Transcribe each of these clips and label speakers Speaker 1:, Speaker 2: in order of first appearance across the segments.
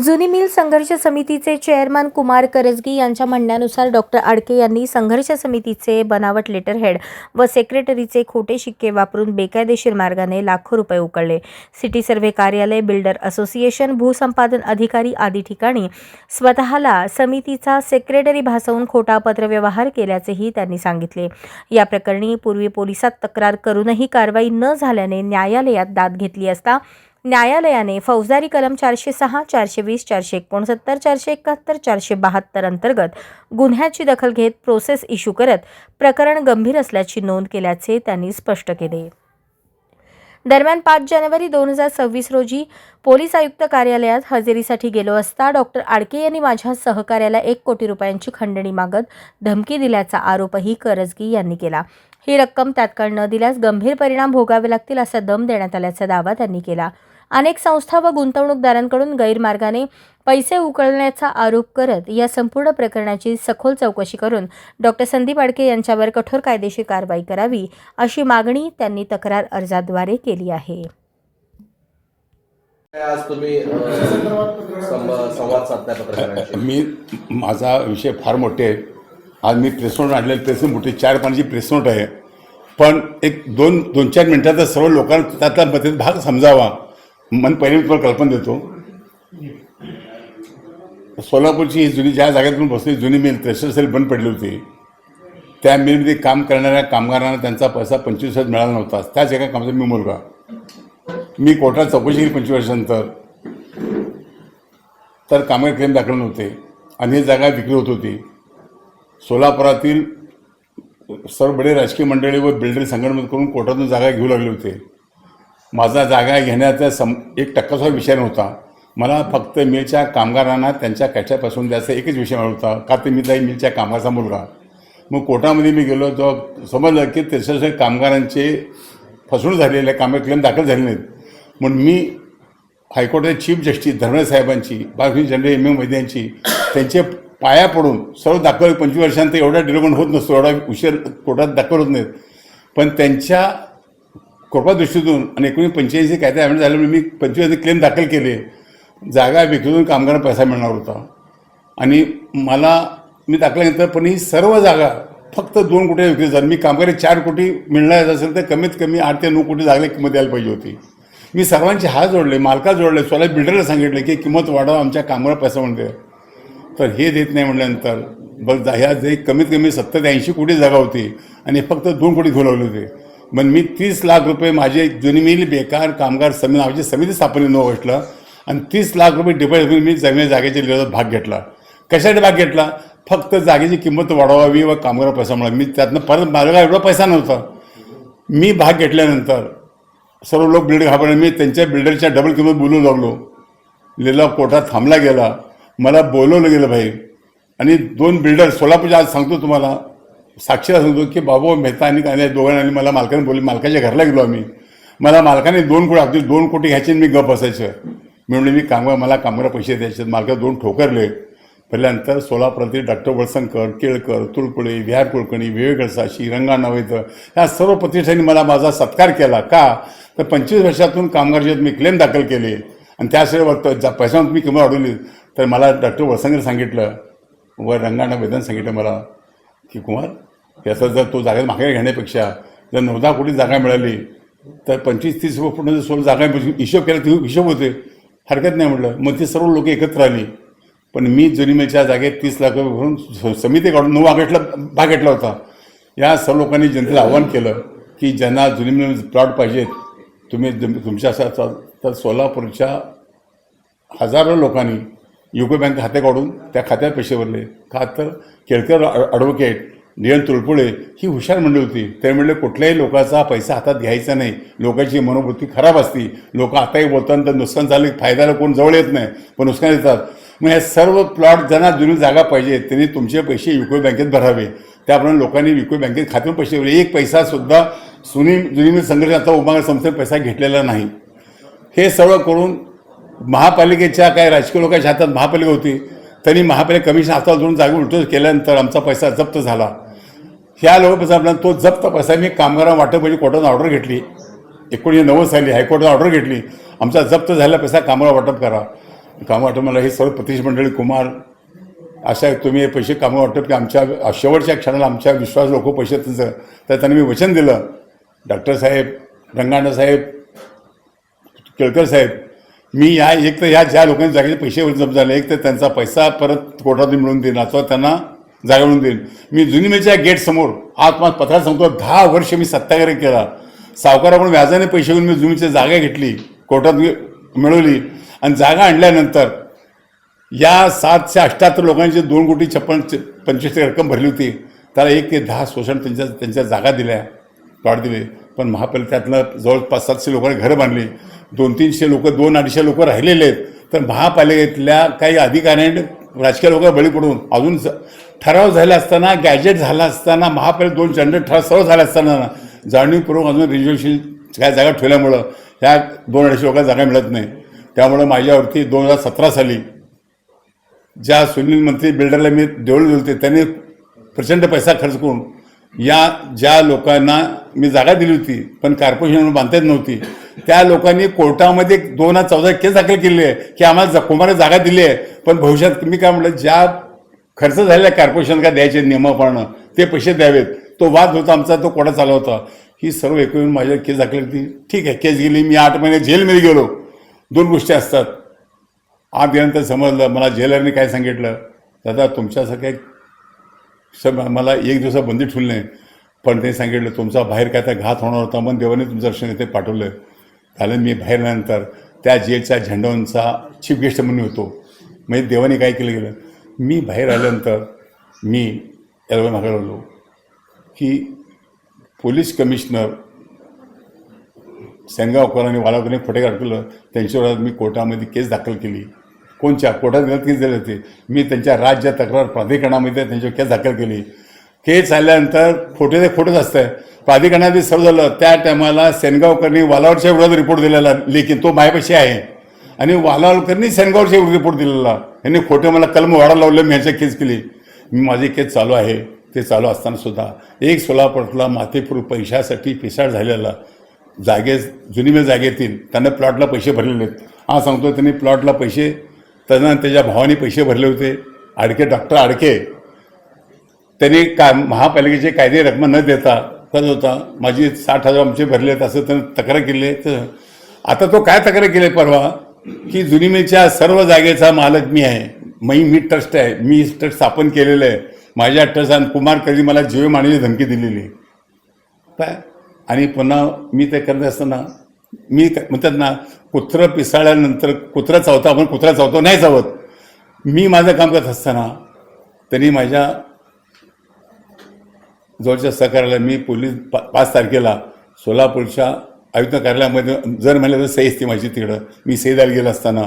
Speaker 1: जुनी मिल संघर्ष समितीचे चेअरमन कुमार करजगी यांच्या म्हणण्यानुसार डॉक्टर आडके यांनी संघर्ष समितीचे बनावट लेटरहेड व सेक्रेटरीचे खोटे शिक्के वापरून बेकायदेशीर मार्गाने लाखो रुपये उकळले। सिटी सर्व्हे कार्यालय, बिल्डर असोसिएशन, भूसंपादन अधिकारी आदी ठिकाणी स्वतःला समितीचा सेक्रेटरी भासवून खोटा पत्रव्यवहार केल्याचेही त्यांनी सांगितले। या प्रकरणी पूर्वी पोलिसात तक्रार करूनही कारवाई न झाल्याने न्यायालयात दाद घेतली असता न्यायालयाने फौजदारी कलम 406, 420, 469, 471, 472 अंतर्गत गुन्ह्याची दखल घेत प्रोसेस इश्यू करत प्रकरण गंभीर असल्याची नोंद केल्याचे त्यांनी स्पष्ट केले। दरम्यान 5 जानेवारी 2026 रोजी पोलीस आयुक्त कार्यालयात हजेरीसाठी गेलो असता डॉक्टर आडके यांनी माझ्या सहकार्याला 1 कोटी रुपयांची खंडणी मागत धमकी दिल्याचा आरोपही करजगी यांनी केला। ही रक्कम तात्काळ न दिल्यास गंभीर परिणाम भोगावे लागतील असा दम देण्यात आल्याचा दावा त्यांनी केला। अनेक संस्था व गुंतवणूकदारांकडून गैरमार्गाने पैसे उकळण्याचा आरोप करत या संपूर्ण प्रकरणाची सखोल चौकशी करून डॉक्टर संदीप आडके यांच्यावर कठोर कायदेशीर कारवाई करावी अशी मागणी त्यांनी तक्रार अर्जाद्वारे केली आहे।
Speaker 2: आज तुम्ही संवाद साधताय पत्रकारांशी।
Speaker 3: मी माझा विषय फार मोठे आहे। आज मी प्रेस नोट आणलेली, प्रेस मोठी 4 पानाची प्रेस नोट आहे, पण एक 2-4 मिनिटात सर्व लोकांना त्यातला मधील भाग समजावा म्हणून पहिले मी तुम्हाला कल्पना देतो। सोलापूरची ही जुनी ज्या जागेतून बसली जुनी मिल थ्रेशर सेल बंद पडली होती, त्या मिलमध्ये काम करणाऱ्या कामगारांना त्यांचा पैसा 25 मिळाला नव्हता। त्याच एका कामाचा मी मुलगा, मी कोर्टात चौकशी केली 25 वर्षांनंतर, तर कामगार क्लेम दाखल नव्हते आणि ही जागा विक्री होत होती। सोलापुरातील सर्व बडे राजकीय मंडळी व बिल्डर संघटन करून कोर्टातून जागा घेऊ लागले होते। माझा जागा घेण्याचा 1% विषय नव्हता। मला फक्त मिलच्या कामगारांना त्यांच्या कॅशापासून द्यायचा एकच विषय होता, का तर मी त्या मिलच्या कामगाराचा मुलगा। मग कोर्टामध्ये मी गेलो तर समजलं की 63 कामगारांचे फसवणूक झालेले आहे, कामगार क्लेम दाखल झाले नाहीत। म्हणून मी हायकोर्टाचे चीफ जस्टिस धर्मेंद्र साहेबांची, बाकी जनरल MM वैद्य यांची, त्यांचे पाया पडून सर्व दाखल 25 वर्षांत एवढा डेव्हलपमेंट होत नसतो, एवढा उशीर कोर्टात दाखल होत नाहीत, पण त्यांच्या कृपादृष्टीतून आणि 1985 कायदा अमेंड झाल्यामुळे मी 25 क्लेम दाखल केले। जागा विक्रीतून कामगारांना पैसा मिळणार होता आणि मी दाखल घेतलं, पण ही सर्व जागा फक्त 2 कोटी विक्री झाली। मी कामगारी 4 कोटी मिळणार असेल तर कमीत कमी 8 ते 9 कोटी जागेला किंमत द्यायला पाहिजे होती। मी सर्वांचे हात जोडले, मालका जोडले, स्वतः बिल्डरला सांगितले की किंमत वाढवा, आमच्या कामगार पैसा म्हणते, तर हे देत नाही म्हटल्यानंतर बघ ह्या जे कमीत कमी 70 ते 80 कोटी जागा होती आणि फक्त 2 कोटी घेऊ लागले होते। मग मी 30 लाख रुपये माझे जुनी मिल बेकार कामगार समिती स्थापन 9 ऑगस्टला आणि 30 लाख रुपये डिपॉझिट मी जमीन जागेच्या लिलावात भाग घेतला। कशासाठी भाग घेतला? फक्त जागेची किंमत वाढवावी व कामगार पैसा मिळावा। मी त्यातनं परत माझा एवढा पैसा नव्हता। मी भाग घेतल्यानंतर सर्व लोक बिल्डर घाबरले, मी त्यांच्या बिल्डरच्या डबल किंमत बोलू लागलो। लिलाव कोर्टात थांबला गेला, मला बोलवलं गेलं बाहेर आणि 2 बिल्डर सोलापूरच्या, आज सांगतो तुम्हाला, साक्षीला सांगतो की बाबू मेहता आणि दोघांनी मला मालकाने बोलले, मालकाच्या घरला गेलो आम्ही, मला मालकाने 2 कोटी आपली 2 कोटी घ्यायचे, मी गप बसायचं। मी म्हणले मला कामगार पैसे द्यायचे, मालका 2 ठोकरले। पहिल्यानंतर सोलापुरातील डॉक्टर वळसंकर, केळकर, तुळपुळे, विहार कुलकर्णी, विवेक अडसाशी, रंगा नवेद ह्या सर्व प्रतिष्ठांनी मला माझा सत्कार केला। का तर 25 वर्षातून कामगार मी क्लेम दाखल केले आणि त्याशिवाय पैसा मी किंमत वाढवली, तर मला डॉक्टर वळसंकर सांगितलं व रंगाना वेदन सांगितलं मला की कुमार, याचा जर तो जागा मागे घेण्यापेक्षा जर 9-10 कोटी जागा मिळाली तर 25-30 फूट 16 जागा हिशोब केला, ती हिशोब होते, हरकत नाही म्हटलं। मग ती सर्व लोक एकत्र आली, पण मी जुनी मिलच्या जागेत 30 लाख रुपये भरून समिती काढून 9 ऑगस्टला भाग घेतला होता। या सर्व लोकांनी जनतेला आव्हान केलं की ज्यांना जुनी मिल प्लॉट पाहिजेत तुम्ही तुमच्या तर सोलापूरच्या हजारो लोकांनी युको बँक खाते काढून त्या खात्यात पैसे भरले। का तर केळकर ॲडव्होकेट, DN तुळपुळे ही हुशार मंडळी होती। ते म्हणले कुठल्याही लोकांचा पैसा हातात घ्यायचा नाही, लोकांची मनोवृत्ती खराब असती, लोक आताही बोलताना तर नुकसान झाले, फायद्याला कोण जवळ येत नाही पण नुकसान येतात। मग हे सर्व प्लॉट ज्यांना जुनी जागा पाहिजे त्यांनी तुमचे पैसे युको बँकेत भरावे। त्याप्रमाणे लोकांनी युको बँकेत खात्यावर पैसे भरले। 1 पैसासुद्धा जुनी मिल संघटना आता उभार संस्थेने पैसा घेतलेला नाही। हे सगळं करून महापालिकेच्या काही राजकीय लोकांच्या हातात महापालिका होती, त्यांनी महापालिका कमिशन हातावर धरून जागा उलट केल्यानंतर आमचा पैसा जप्त झाला। ह्या लोकांचा तो जप्त पैसा मी कामगारांना वाटप म्हणजे कोर्टाने ऑर्डर घेतली, 1990 साली हायकोर्टाने ऑर्डर घेतली, आमचा जप्त झालेला पैसा कामगारांना वाटप करा। कामं वाटप मला हे सर्व प्रतिष्ठ मंडळी कुमार अशा तुम्ही हे पैसे कामं वाटप की आमच्या शेवटच्या क्षणाला आमच्या विश्वास लोक पैसे त्यांचं तर त्यांना मी वचन दिलं. डॉक्टर साहेब, रंगाणा साहेब, केळकर साहेब, मी एक तर ह्या ज्या लोकांनी जागेचे पैसे जप्त झाले, एक तर त्यांचा पैसा परत कोर्टातून मिळवून देईन अथवा त्यांना जागा मिळवून देईन. मी जुनीमेच्या गेटसमोर आज मला पत्रात सांगतो 10 वर्ष मी सत्याग्रह केला. सावकाराकडून व्याजाने पैसे घेऊन मी जुनीची जागा घेतली, कोर्टात मिळवली आणि जागा आणल्यानंतर या 778 लोकांची 2,56,25,000 रक्कम भरली होती. त्याला 1 ते 10 शोषण त्यांच्या जागा दिल्या, प्लॉट दिले. पण महापालिकेतनं जवळपास 700 लोकांनी घरं बांधली. 200-300 लोक, 200-250 लोक राहिलेले आहेत. तर महापालिकेतल्या काही अधिकाऱ्यांनी राजकीय लोक बळी पडून अजून ठराव झाला असताना, गॅजेट झाला असताना, महापालिकेत 2 जनरल ठराव सर्व झाले असताना जाणीवपूर्वक अजून रिझर्वेशन काय जागा ठेवल्यामुळं ह्या 200-250 लोकांना जागा मिळत नाही. त्यामुळं माझ्यावरती 2017 साली ज्या सुनील मंत्री बिल्डरला मी देऊळ दिलते त्यांनी प्रचंड पैसा खर्च करून या ज्या लोकांना मी जागा दिली होती पण कॉर्पोरेशन बांधता येत नव्हती, त्या लोकांनी कोर्टामध्ये 2014 केस दाखल केली आहे की आम्हाला कुमार जागा दिली आहे, पण भविष्यात मी काय म्हटलं, ज्या खर्च झालेल्या कॉर्पोरेशन का द्यायचे नियमाप्रमाणे ते पैसे द्यावेत. तो वाद होता आमचा, तो कोर्टात चालू होता. ही सर्व एकूण माझ्या केस दाखल होती. ठीक आहे, केस गेली. मी 8 महिने जेलमध्ये गेलो. 2 गोष्टी असतात. आत गेल्यानंतर समजलं, मला जेलरने काय सांगितलं, दादा तुमच्यासारख्या मला 1 दिवसा बंदी ठेवली नाही, पण ते सांगितलं तुमचा बाहेर काय तर घात होणार होता, पण देवाने तुमचं दर्शन इथे पाठवलं. झालं मी बाहेर आल्यानंतर त्या जेलच्या झेंडावरचा चीफ गेस्ट म्हणून होतो. म्हणजे देवाने काय केलं गेलं, मी बाहेर आल्यानंतर मी याला मागायला की पोलीस कमिशनर सेनगावकर आणि वालावकरांनी खोटे केलं, त्यांच्यावर मी कोर्टामध्ये केस दाखल केली. कोणच्या कोर्टात केस दिले होते, मी त्यांच्या राज्य तक्रार प्राधिकरणामध्ये त्यांच्यावर केस दाखल केली. केस आल्यानंतर खोटे ते खोटंच असतं. प्राधिकरणामध्ये सर्व झालं. त्या टायमाला सेनगावकरनी वालावरच्या विरोधात रिपोर्ट दिलेला, लेकिन तो माझ्यापाशी आहे, आणि वालावकरनी सेनगावच्या विरोधात रिपोर्ट दिलेला. यांनी खोटे मला कलम वाढा लावलं, मी ह्याच्या केस केली. माझी केस चालू आहे. ते चालू असताना सुद्धा एक सोलापूरला माथेपूर पैशासाठी पिसाळ झालेला जुनीमेल जागेतील त्यांना प्लॉटला पैसे भरलेले आहेत. हा सांगतो, त्यांनी प्लॉटला पैसे त्यांना त्याच्या भावाने पैसे भरले होते. डॉक्टर आडके त्यांनी महापालिकेचे कायदे रक्कम न देता करत होता. माझी 60,000 आमचे भरले आहेत असं त्यानं तक्रार केली आहे. तर आता तो काय तक्रार केली परवा की जुनीमेलच्या सर्व जागेचा मालक मी आहे, मी ट्रस्ट आहे, मी ट्रस्ट स्थापन केलेलं आहे. माझ्या ट्रस्ट आणि कुमार कधी मला जीव मारण्याची धमकी दिलेली काय. आणि पुन्हा मी ते करत असताना मी म्हणतात ना, कुत्रं पिसाळल्यानंतर कुत्रा चावतो, आपण कुत्रा चावतो नाही चावत. मी माझं काम करत असताना त्यांनी माझ्या जवळच्या सहकार्याला मी पोलीस 5 तारखेला सोलापूरच्या आयुक्त कार्यालयामध्ये जर म्हणलं तर सही असते माझी तिकडं. मी सही द्यायला गेलो असताना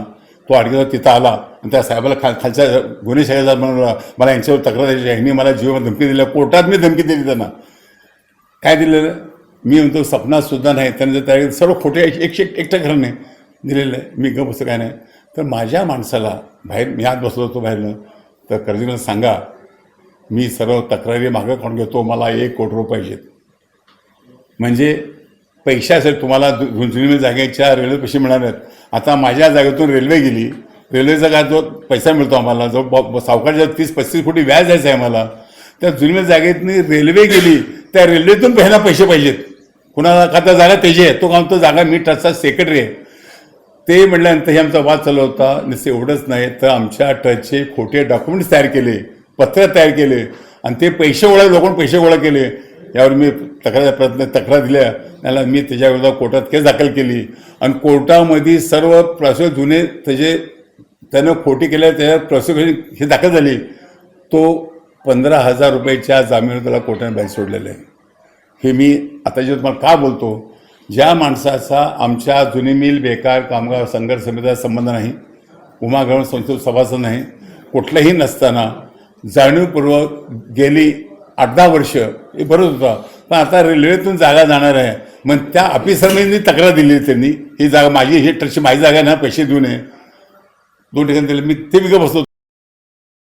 Speaker 3: तो आडकेचा तिथं आला आणि त्या साहेबाला खालच्या गुन्हे शाखेचा म्हणून मला यांच्यावर तक्रार द्यायची, ह्यांनी मला जीवावर धमकी दिल्या. कोर्टात मी धमकी दिली त्यांना. काय दिलेलं मी म्हणतो, सपनात सुद्धा नाही. त्यांनी त्या सर्व खोटे एकटं खरं नाही दिलेलं आहे. मी गप बसतो काय नाही. तर माझ्या माणसाला बाहेर मी आत बसलो होतो बाहेरनं, तर कर्जीला सांगा मी सर्व तक्रारी मागं काढून घेतो, मला 1 कोटी रुपये पाहिजेत. म्हणजे पैसे असेल तुम्हाला जुनीमेल जागेच्या रेल्वे पैसे मिळणार आहेत. आता माझ्या जागेतून रेल्वे गेली, रेल्वेचा काय जो पैसा मिळतो आम्हाला, जो सावकारच्या 30-35 कोटी व्याज द्यायचं आहे आम्हाला, त्या जुनीमेल जागेतनी रेल्वे गेली, त्या रेल्वेतून पहिला पैसे पाहिजेत. कुणाला खाता जागा त्याची आहे, तो काम तो जागा मी ट्रस्टचा सेक्रेटरी आहे. ते म्हटल्यानंतर हे आमचा वाद चालू होता. नुसते एवढंच नाही तर आमच्या ट्रस्टचे खोटे डॉक्युमेंट्स तयार केले, पत्र तयार केले आणि ते पैसे लोकांना पैसे गोळा केले. यावर मी तक्रार दिल्या त्याला. मी त्याच्याविरोधात कोर्टात केस दाखल केली आणि कोर्टामध्ये सर्व प्रॉसिक्युशन जुने त्यानं खोटी केल्या त्या प्रॉसिक्युशन हे दाखल झाली. तो 15,000 रुपयाच्या जामीनावर त्याला कोर्टाने बाहेर सोडलेलं आहे. हे मी आता जे तुम्हाला का बोलतो, ज्या माणसाचा आमच्या जुनीमेल बेकार कामगार संघर्ष समितीचा संबंध नाही, उमागमन संस्थेत सभासद नाही, कुठलंही नसताना जाणीवपूर्वक गेली 8-10 वर्ष हे बरंच होतं. पण आता रेल्वेतून जागा जाणार आहे, मग त्या ऑफिसरने तक्रार दिली त्यांनी, ही जागा माझी, ही ट्रस्टची माझी जागा ना, पैसे देऊ नये. 2 ठिकाणी दिले. मी ते बघत बसलो